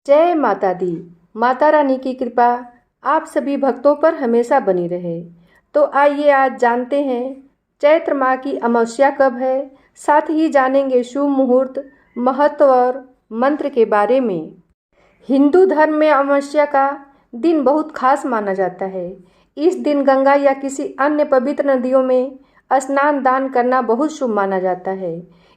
जय माता दी। माता रानी की कृपा आप सभी भक्तों पर हमेशा बनी रहे। तो आइए आज जानते हैं चैत्र माह की अमावस्या कब है। साथ ही जानेंगे शुभ मुहूर्त, महत्व और मंत्र के बारे में। हिंदू धर्म में अमावस्या का दिन बहुत खास माना जाता है। इस दिन गंगा या किसी अन्य पवित्र नदियों में स्नान दान करना बहुत शुभ माना जाता है।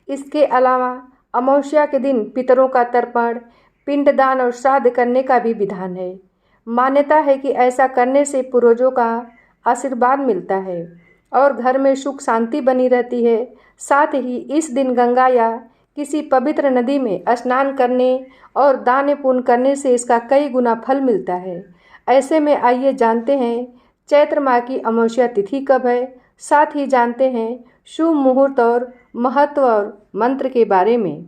इसके अलावा अमावस्या के दिन पितरों का तर्पण, पिंडदान और श्राद्ध करने का भी विधान है। मान्यता है कि ऐसा करने से पूर्वजों का आशीर्वाद मिलता है और घर में सुख शांति बनी रहती है। साथ ही इस दिन गंगा या किसी पवित्र नदी में स्नान करने और दान पुण्य करने से इसका कई गुना फल मिलता है। ऐसे में आइए जानते हैं चैत्र माह की अमावस्या तिथि कब है। साथ ही जानते हैं शुभ मुहूर्त और महत्व और मंत्र के बारे में।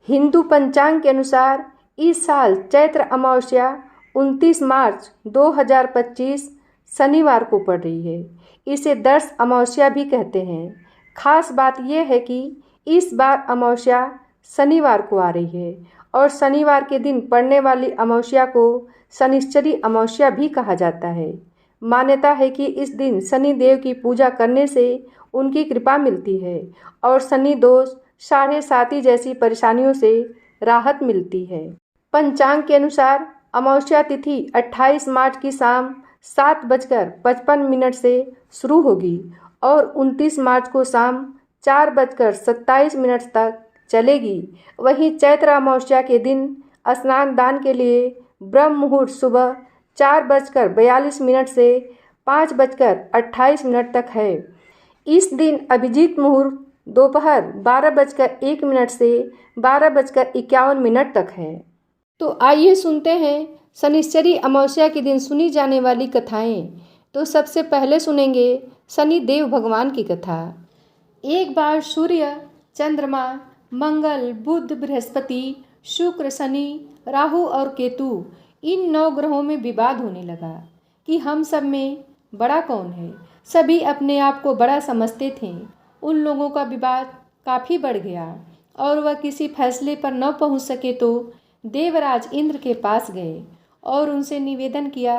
हिंदू पंचांग के अनुसार इस साल चैत्र अमावस्या 29 मार्च 2025 शनिवार को पड़ रही है। इसे दर्श अमावस्या भी कहते हैं। खास बात यह है कि इस बार अमावस्या शनिवार को आ रही है और शनिवार के दिन पड़ने वाली अमावस्या को शनिश्चरी अमावस्या भी कहा जाता है। मान्यता है कि इस दिन शनि देव की पूजा करने से उनकी कृपा मिलती है और शनि दोष, साढ़े साती जैसी परेशानियों से राहत मिलती है। पंचांग के अनुसार अमावस्या तिथि 28 मार्च की शाम 7:55 से शुरू होगी और 29 मार्च को शाम 4:27 तक चलेगी। वहीं चैत्र अमावस्या के दिन स्नान दान के लिए ब्रह्म मुहूर्त सुबह 4:42 से 5:28 तक है। इस दिन अभिजीत मुहूर्त दोपहर 12:01 से 12:51 तक है। तो आइए सुनते हैं शनिश्चरी अमावस्या के दिन सुनी जाने वाली कथाएं। तो सबसे पहले सुनेंगे शनि देव भगवान की कथा। एक बार सूर्य, चंद्रमा, मंगल, बुध, बृहस्पति, शुक्र, शनि, राहु और केतु इन 9 ग्रहों में विवाद होने लगा कि हम सब में बड़ा कौन है। सभी अपने आप को बड़ा समझते थे। उन लोगों का विवाद काफ़ी बढ़ गया और वह किसी फैसले पर न पहुंच सके तो देवराज इंद्र के पास गए और उनसे निवेदन किया,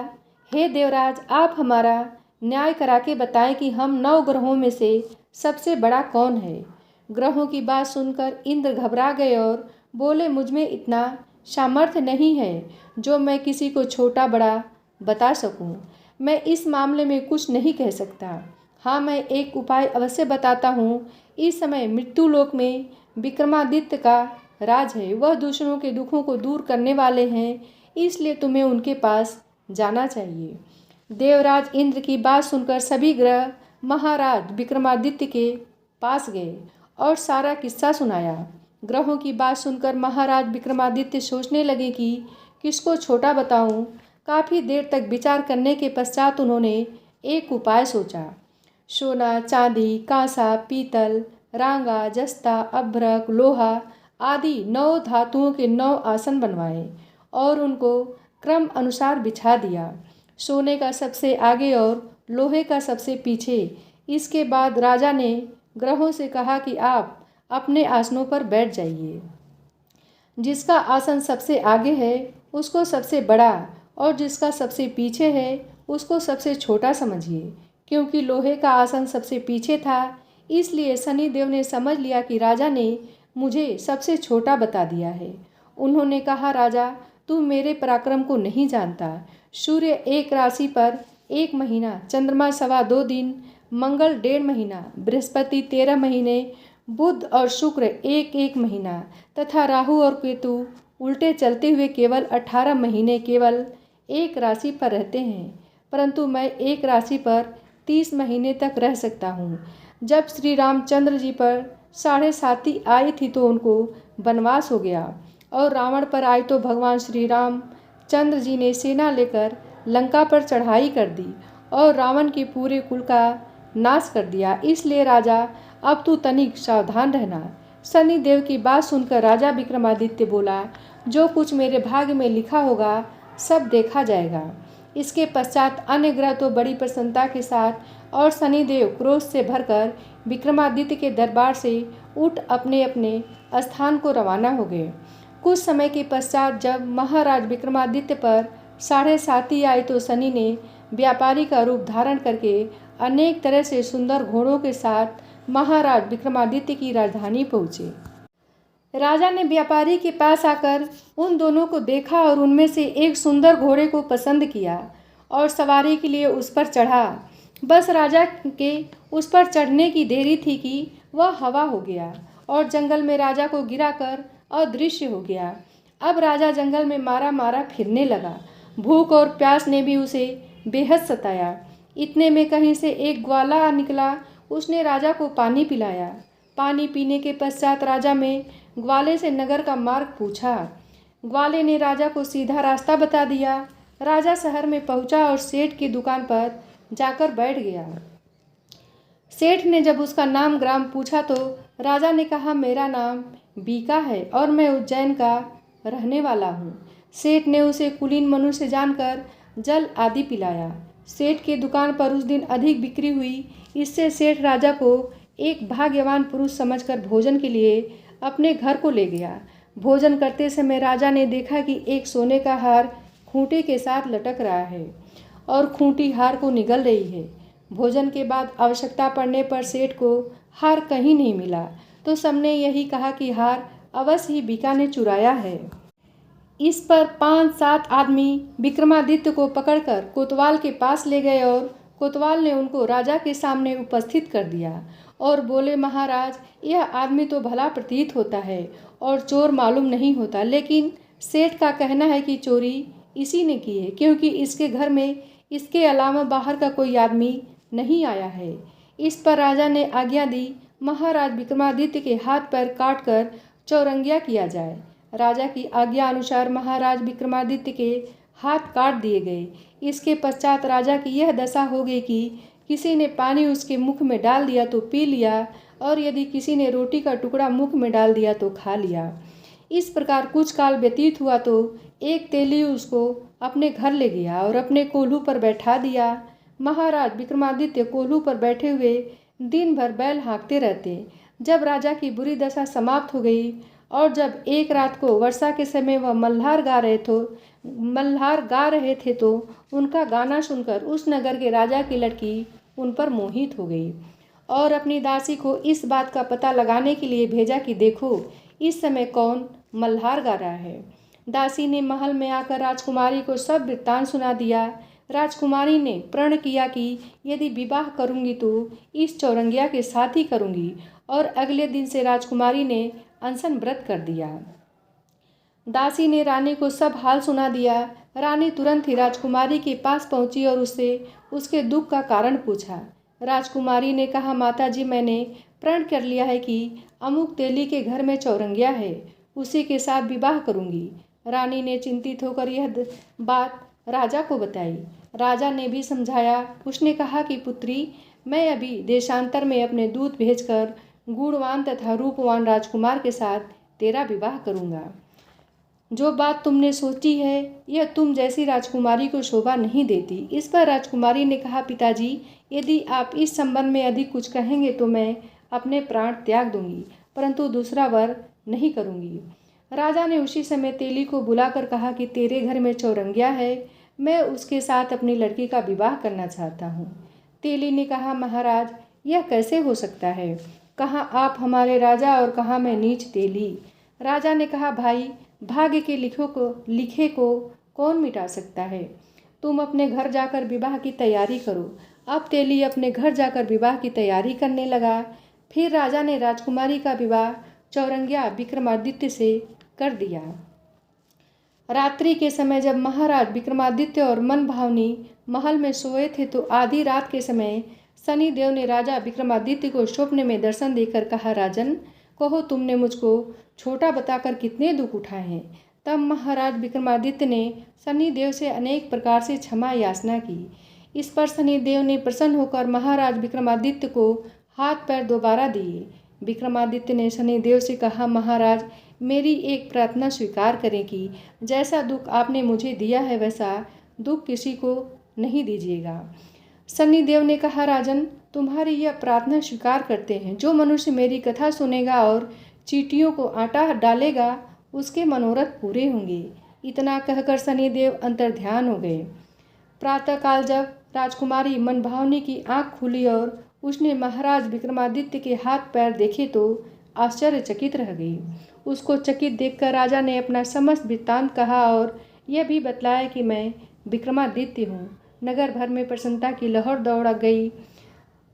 हे देवराज, आप हमारा न्याय करा के बताएं कि हम 9 ग्रहों में से सबसे बड़ा कौन है। ग्रहों की बात सुनकर इंद्र घबरा गए और बोले, मुझ में इतना सामर्थ्य नहीं है जो मैं किसी को छोटा बड़ा बता सकूं। मैं इस मामले में कुछ नहीं कह सकता। हाँ, मैं एक उपाय अवश्य बताता हूँ। इस समय मृत्युलोक में विक्रमादित्य का राज है। वह दूसरों के दुखों को दूर करने वाले हैं, इसलिए तुम्हें उनके पास जाना चाहिए। देवराज इंद्र की बात सुनकर सभी ग्रह महाराज विक्रमादित्य के पास गए और सारा किस्सा सुनाया। ग्रहों की बात सुनकर महाराज विक्रमादित्य सोचने लगे कि किसको छोटा बताऊं। काफ़ी देर तक विचार करने के पश्चात उन्होंने एक उपाय सोचा। सोना, चांदी, कांसा, पीतल, रांगा, जस्ता, अभ्रक, लोहा आदि 9 धातुओं के 9 आसन बनवाए और उनको क्रम अनुसार बिछा दिया। सोने का सबसे आगे और लोहे का सबसे पीछे। इसके बाद राजा ने ग्रहों से कहा कि आप अपने आसनों पर बैठ जाइए। जिसका आसन सबसे आगे है उसको सबसे बड़ा और जिसका सबसे पीछे है उसको सबसे छोटा समझिए। क्योंकि लोहे का आसन सबसे पीछे था, इसलिए शनि देव ने समझ लिया कि राजा ने मुझे सबसे छोटा बता दिया है। उन्होंने कहा, राजा, तू मेरे पराक्रम को नहीं जानता। सूर्य एक राशि पर 1 महीना, चंद्रमा 2.25 दिन, मंगल 1.5 महीना, बृहस्पति 13 महीने, बुध और शुक्र 1-1 महीना तथा राहु और केतु उल्टे चलते हुए केवल 18 महीने केवल एक राशि पर रहते हैं। परंतु मैं एक राशि पर 30 महीने तक रह सकता हूँ। जब श्री रामचंद्र जी पर साढ़े साती आई थी तो उनको वनवास हो गया और रावण पर आई तो भगवान श्री राम चंद्र जी ने सेना लेकर लंका पर चढ़ाई कर दी और रावण के पूरे कुल का नाश कर दिया। इसलिए राजा, अब तू तनिक सावधान रहना। शनि देव की बात सुनकर राजा विक्रमादित्य बोला, जो कुछ मेरे भाग्य में लिखा होगा सब देखा जाएगा। इसके पश्चात अन्य ग्रह तो बड़ी प्रसन्नता के साथ और शनिदेव क्रोध से भरकर विक्रमादित्य के दरबार से उठ अपने अपने स्थान को रवाना हो गए। कुछ समय के पश्चात जब महाराज विक्रमादित्य पर 7.5 आई तो शनि ने व्यापारी का रूप धारण करके अनेक तरह से सुंदर घोड़ों के साथ महाराज विक्रमादित्य की राजधानी पहुँचे। राजा ने व्यापारी के पास आकर उन दोनों को देखा और उनमें से एक सुंदर घोड़े को पसंद किया और सवारी के लिए उस पर चढ़ा। बस राजा के उस पर चढ़ने की देरी थी कि वह हवा हो गया और जंगल में राजा को गिराकर अदृश्य हो गया। अब राजा जंगल में मारा मारा फिरने लगा। भूख और प्यास ने भी उसे बेहद सताया। इतने में कहीं से एक ग्वाला निकला। उसने राजा को पानी पिलाया। पानी पीने के पश्चात राजा में ग्वाले से नगर का मार्ग पूछा। ग्वाले ने राजा को सीधा रास्ता बता दिया। राजा शहर में पहुंचा और सेठ की दुकान पर जाकर बैठ गया। सेठ ने जब उसका नाम ग्राम पूछा तो राजा ने कहा, मेरा नाम बीका है और मैं उज्जैन का रहने वाला हूँ। सेठ ने उसे कुलीन मनुष्य जानकर जल आदि पिलाया। सेठ की दुकान पर उस दिन अधिक बिक्री हुई। इससे सेठ राजा को एक भाग्यवान पुरुष समझकर भोजन के लिए अपने घर को ले गया। भोजन करते समय राजा ने देखा कि एक सोने का हार खूंटे के साथ लटक रहा है और खूंटी हार को निगल रही है। भोजन के बाद आवश्यकता पड़ने पर सेठ को हार कहीं नहीं मिला तो सबने यही कहा कि हार अवश्य ही बीका ने चुराया है। इस पर 5-7 आदमी विक्रमादित्य को पकड़कर कोतवाल के पास ले गए और कोतवाल ने उनको राजा के सामने उपस्थित कर दिया और बोले, महाराज, यह आदमी तो भला प्रतीत होता है और चोर मालूम नहीं होता, लेकिन सेठ का कहना है कि चोरी इसी ने की है, क्योंकि इसके घर में इसके अलावा बाहर का कोई आदमी नहीं आया है। इस पर राजा ने आज्ञा दी, महाराज विक्रमादित्य के हाथ पैर काट कर चौरंगिया किया जाए। राजा की आज्ञा अनुसार महाराज विक्रमादित्य के हाथ काट दिए गए। इसके पश्चात राजा की यह दशा हो गई कि किसी ने पानी उसके मुख में डाल दिया तो पी लिया और यदि किसी ने रोटी का टुकड़ा मुख में डाल दिया तो खा लिया। इस प्रकार कुछ काल व्यतीत हुआ तो एक तेली उसको अपने घर ले गया और अपने कोल्हू पर बैठा दिया। महाराज विक्रमादित्य कोल्हू पर बैठे हुए दिन भर बैल हाँकते रहते। जब राजा की बुरी दशा समाप्त हो गई और जब एक रात को वर्षा के समय वह मल्हार गा रहे थे तो उनका गाना सुनकर उस नगर के राजा की लड़की उन पर मोहित हो गई और अपनी दासी को इस बात का पता लगाने के लिए भेजा कि देखो इस समय कौन मल्हार गा रहा है। दासी ने महल में आकर राजकुमारी को सब वृत्तांत सुना दिया। राजकुमारी ने प्रण किया कि यदि विवाह करूंगी तो इस चौरंगिया के साथ ही करूंगी और अगले दिन से राजकुमारी ने अनशन व्रत कर दिया। दासी ने रानी को सब हाल सुना दिया। रानी तुरंत ही राजकुमारी के पास पहुंची और उससे उसके दुख का कारण पूछा। राजकुमारी ने कहा, माताजी, मैंने प्रण कर लिया है कि अमुक तेली के घर में चौरंगिया है, उसी के साथ विवाह करूंगी। रानी ने चिंतित होकर यह बात राजा को बताई। राजा ने भी समझाया। उसने कहा कि पुत्री, मैं अभी देशांतर में अपने दूत भेजकर गुणवान तथा रूपवान राजकुमार के साथ तेरा विवाह करूंगा। जो बात तुमने सोची है यह तुम जैसी राजकुमारी को शोभा नहीं देती। इस पर राजकुमारी ने कहा, पिताजी, यदि आप इस संबंध में अधिक कुछ कहेंगे तो मैं अपने प्राण त्याग दूंगी, परंतु दूसरा वर नहीं करूंगी। राजा ने उसी समय तेली को बुलाकर कहा कि तेरे घर में चौरंगिया है, मैं उसके साथ अपनी लड़की का विवाह करना चाहता हूँ। तेली ने कहा, महाराज, यह कैसे हो सकता है? कहाँ आप हमारे राजा और कहाँ मैं नीच तेली। राजा ने कहा, भाई, भाग्य के लिखे को कौन मिटा सकता है। तुम अपने घर जाकर विवाह की तैयारी करो। अब तेली अपने घर जाकर विवाह की तैयारी करने लगा। फिर राजा ने राजकुमारी का विवाह चौरंगिया विक्रमादित्य से कर दिया। रात्रि के समय जब महाराज विक्रमादित्य और मनभावनी महल में सोए थे तो आधी रात के समय शनि देव ने राजा विक्रमादित्य को स्वप्न में दर्शन देकर कहा, राजन, कहो तुमने मुझको छोटा बताकर कितने दुख उठाए हैं। तब महाराज विक्रमादित्य ने शनि देव से अनेक प्रकार से क्षमा याचना की। इस पर शनि देव ने प्रसन्न होकर महाराज विक्रमादित्य को हाथ पैर दोबारा दिए। विक्रमादित्य ने शनि देव से कहा, महाराज, मेरी एक प्रार्थना स्वीकार करें कि जैसा दुख आपने मुझे दिया है वैसा दुख किसी को नहीं दीजिएगा। शनि देव ने कहा, राजन, तुम्हारी यह प्रार्थना स्वीकार करते हैं। जो मनुष्य मेरी कथा सुनेगा और चींटियों को आटा डालेगा उसके मनोरथ पूरे होंगे। इतना कहकर शनिदेव अंतर्ध्यान हो गए। प्रातःकाल जब राजकुमारी मनभावनी की आंख खुली और उसने महाराज विक्रमादित्य के हाथ पैर देखे तो आश्चर्यचकित रह गई। उसको चकित देखकर राजा ने अपना समस्त वृत्तांत कहा और यह भी बतलाया कि मैं विक्रमादित्य हूँ। नगर भर में प्रसन्नता की लहर दौड़ गई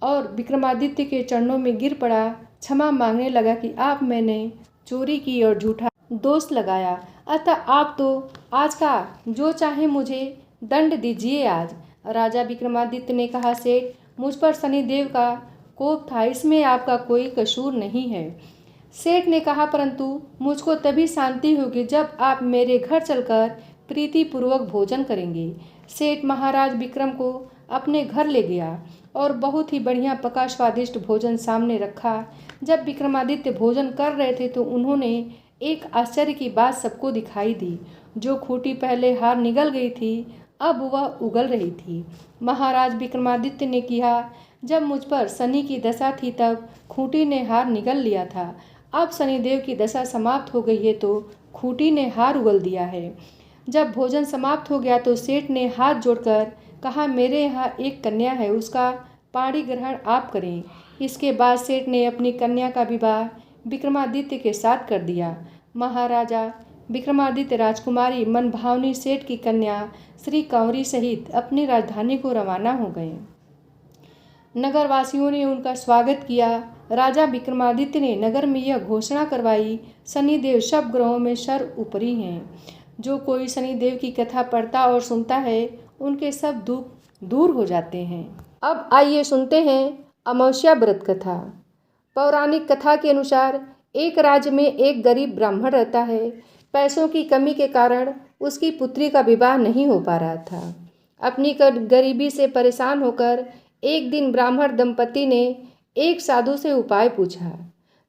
और विक्रमादित्य के चरणों में गिर पड़ा, क्षमा मांगने लगा कि आप मैंने चोरी की और झूठा दोष लगाया, अतः आप तो आज का जो चाहे मुझे दंड दीजिए आज। राजा विक्रमादित्य ने कहा, सेठ, मुझ पर शनिदेव का कोप था, इसमें आपका कोई कसूर नहीं है। सेठ ने कहा, परंतु मुझको तभी शांति होगी जब आप मेरे घर चलकर प्रीतिपूर्वक भोजन करेंगे। सेठ महाराज विक्रम को अपने घर ले गया और बहुत ही बढ़िया पका स्वादिष्ट भोजन सामने रखा। जब विक्रमादित्य भोजन कर रहे थे तो उन्होंने एक आश्चर्य की बात सबको दिखाई दी। जो खूंटी पहले हार निगल गई थी, अब वह उगल रही थी। महाराज विक्रमादित्य ने कहा, जब मुझ पर शनि की दशा थी तब खूंटी ने हार निगल लिया था, अब शनिदेव की दशा समाप्त हो गई है तो खूंटी ने हार उगल दिया है। जब भोजन समाप्त हो गया तो सेठ ने हाथ जोड़कर कहा, मेरे यहाँ एक कन्या है, उसका पाणी ग्रहण आप करें। इसके बाद सेठ ने अपनी कन्या का विवाह विक्रमादित्य के साथ कर दिया। महाराजा विक्रमादित्य राजकुमारी मनभावनी सेठ की कन्या श्री कंवरी सहित अपनी राजधानी को रवाना हो गए। नगरवासियों ने उनका स्वागत किया। राजा विक्रमादित्य ने नगर में यह घोषणा करवाई, शनिदेव सब ग्रहों में सर्वोपरि हैं। जो कोई शनिदेव की कथा पढ़ता और सुनता है, उनके सब दुख दूर हो जाते हैं। अब आइए सुनते हैं अमावस्या व्रत कथा। पौराणिक कथा के अनुसार एक राज्य में एक गरीब ब्राह्मण रहता है। पैसों की कमी के कारण उसकी पुत्री का विवाह नहीं हो पा रहा था। अपनी गरीबी से परेशान होकर एक दिन ब्राह्मण दंपति ने एक साधु से उपाय पूछा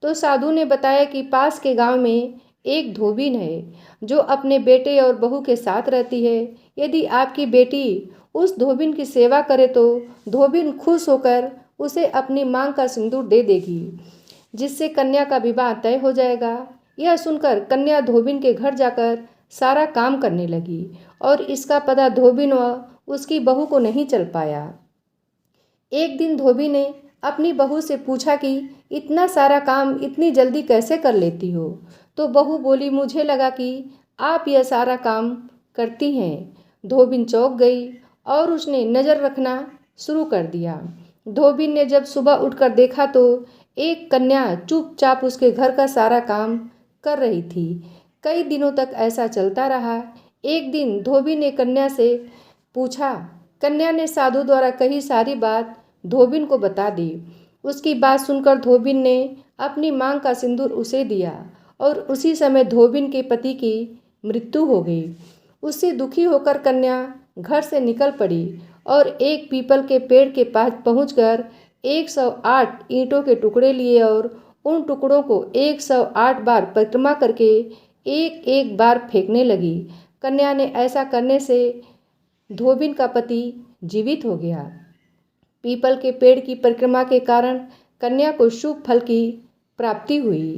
तो साधु ने बताया कि पास के गांव में एक धोबिन है जो अपने बेटे और बहू के साथ रहती है। यदि आपकी बेटी उस धोबिन की सेवा करे तो धोबिन खुश होकर उसे अपनी मांग का सिंदूर दे देगी, जिससे कन्या का विवाह तय हो जाएगा। यह सुनकर कन्या धोबिन के घर जाकर सारा काम करने लगी और इसका पता धोबिन व उसकी बहू को नहीं चल पाया। एक दिन धोबी ने अपनी बहू से पूछा कि इतना सारा काम इतनी जल्दी कैसे कर लेती हो? तो बहू बोली, मुझे लगा कि आप यह सारा काम करती हैं। धोबिन चौंक गई और उसने नज़र रखना शुरू कर दिया। धोबिन ने जब सुबह उठकर देखा तो एक कन्या चुपचाप उसके घर का सारा काम कर रही थी। कई दिनों तक ऐसा चलता रहा। एक दिन धोबिन ने कन्या से पूछा। कन्या ने साधु द्वारा कही सारी बात धोबिन को बता दी। उसकी बात सुनकर धोबिन ने अपनी मांग का सिंदूर उसे दिया और उसी समय धोबिन के पति की मृत्यु हो गई। उससे दुखी होकर कन्या घर से निकल पड़ी और एक पीपल के पेड़ के पास पहुंचकर 108 ईंटों के टुकड़े लिए और उन टुकड़ों को 108 बार परिक्रमा करके एक एक बार फेंकने लगी। कन्या ने ऐसा करने से धोबिन का पति जीवित हो गया। पीपल के पेड़ की परिक्रमा के कारण कन्या को शुभ फल की प्राप्ति हुई।